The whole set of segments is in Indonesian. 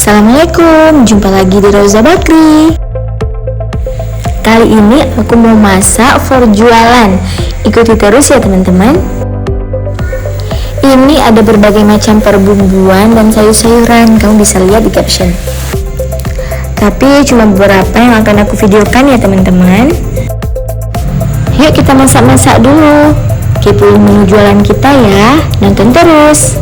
Assalamualaikum, jumpa lagi di Roza Bakri. Kali ini aku mau masak for jualan. Ikuti terus ya teman-teman. Ini ada berbagai macam perbumbuan dan sayur-sayuran, kamu bisa lihat di caption. Tapi cuma beberapa yang akan aku videokan ya teman-teman. Yuk kita masak-masak dulu. Kepoin menu jualan kita ya, nonton terus.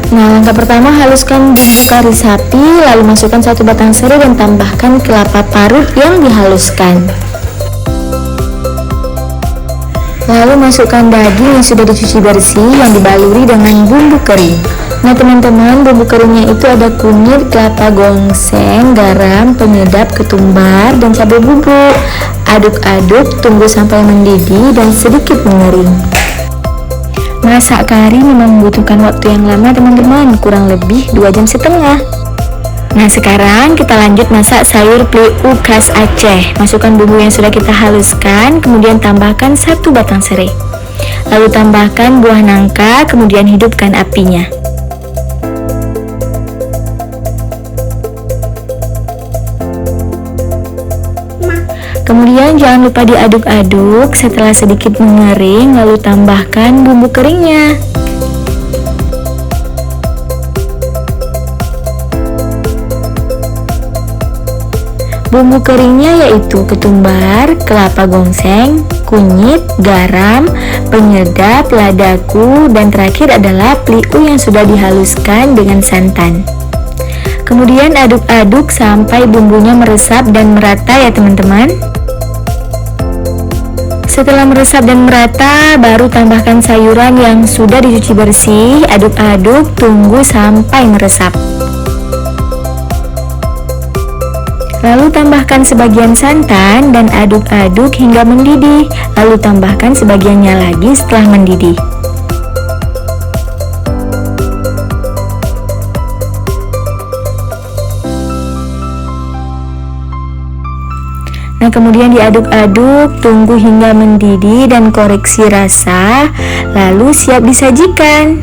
Nah, langkah pertama haluskan bumbu kari sapi, lalu masukkan 1 batang serai dan tambahkan kelapa parut yang dihaluskan. Lalu masukkan daging yang sudah dicuci bersih yang dibaluri dengan bumbu kering. Nah teman-teman, bumbu keringnya itu ada kunyit, kelapa gongseng, garam, penyedap, ketumbar, dan cabai bubuk. Aduk-aduk, tunggu sampai mendidih dan sedikit mengering. Masak kari memang membutuhkan waktu yang lama teman-teman, kurang lebih 2,5 jam. Nah sekarang kita lanjut masak sayur pliu khas Aceh. Masukkan bumbu yang sudah kita haluskan, kemudian tambahkan 1 batang serai. Lalu tambahkan buah nangka, kemudian hidupkan apinya. Kemudian jangan lupa diaduk-aduk. Setelah sedikit mengering, lalu tambahkan bumbu keringnya. Bumbu keringnya yaitu ketumbar, kelapa gongseng, kunyit, garam, penyedap, ladaku, dan terakhir adalah pliu yang sudah dihaluskan dengan santan. Kemudian aduk-aduk sampai bumbunya meresap dan merata ya teman-teman. Setelah meresap dan merata, baru tambahkan sayuran yang sudah dicuci bersih. Aduk-aduk, tunggu sampai meresap. Lalu tambahkan sebagian santan dan aduk-aduk hingga mendidih. Lalu tambahkan sebagiannya lagi setelah mendidih. Nah kemudian diaduk-aduk, tunggu hingga mendidih dan koreksi rasa, lalu siap disajikan.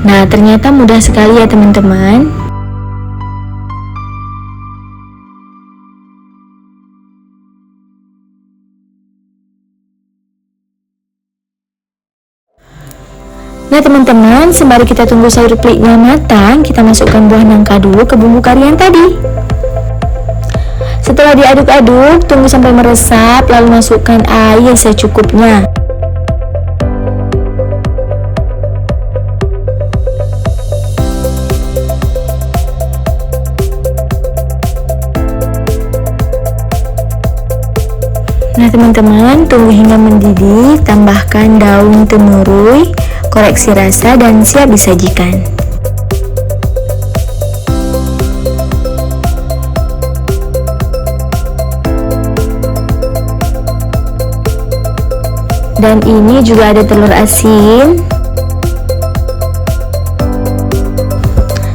Nah ternyata mudah sekali ya teman-teman. Nah teman-teman, sembari kita tunggu sayur plinya matang, kita masukkan buah nangka dulu ke bumbu kari yang tadi. Setelah diaduk-aduk, tunggu sampai meresap, lalu masukkan air secukupnya. Nah teman-teman, tunggu hingga mendidih, tambahkan daun temurui, koreksi rasa, dan siap disajikan. Dan ini juga ada telur asin.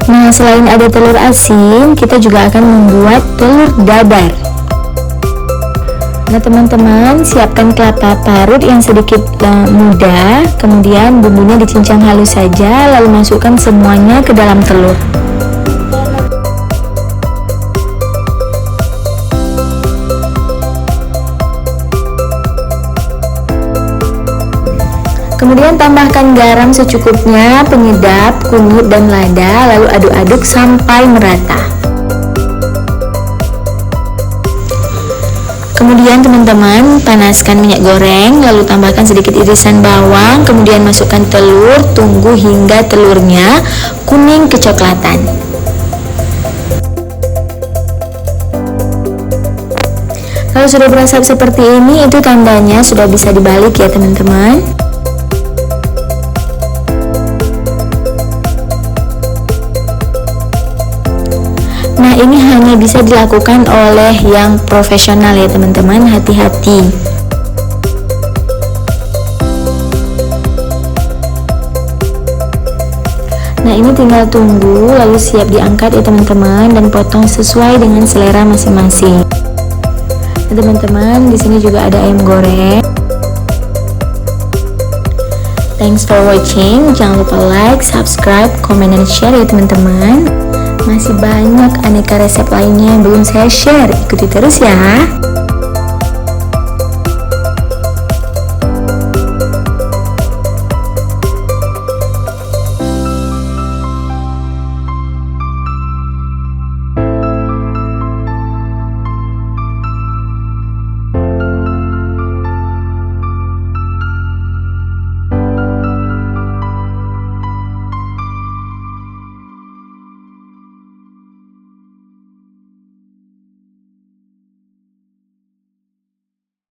Nah selain ada telur asin, kita juga akan membuat telur dadar. Nah teman-teman, siapkan kelapa parut yang sedikit muda. Kemudian bumbunya dicincang halus saja, lalu masukkan semuanya ke dalam telur. Kemudian tambahkan garam secukupnya, penyedap, kunyit, dan lada, lalu aduk-aduk sampai merata. Kemudian teman-teman, panaskan minyak goreng, lalu tambahkan sedikit irisan bawang, kemudian masukkan telur, tunggu hingga telurnya kuning kecoklatan. Kalau sudah berasap seperti ini, itu tandanya sudah bisa dibalik ya teman-teman. Nah ini hanya bisa dilakukan oleh yang profesional ya teman-teman, hati-hati. Nah ini tinggal tunggu, lalu siap diangkat ya teman-teman, dan potong sesuai dengan selera masing-masing. Nah, teman-teman, di sini juga ada ayam goreng. Thanks for watching. Jangan lupa like, subscribe, comment, dan share ya teman-teman. Masih banyak aneka resep lainnya yang belum saya share. Ikuti terus ya.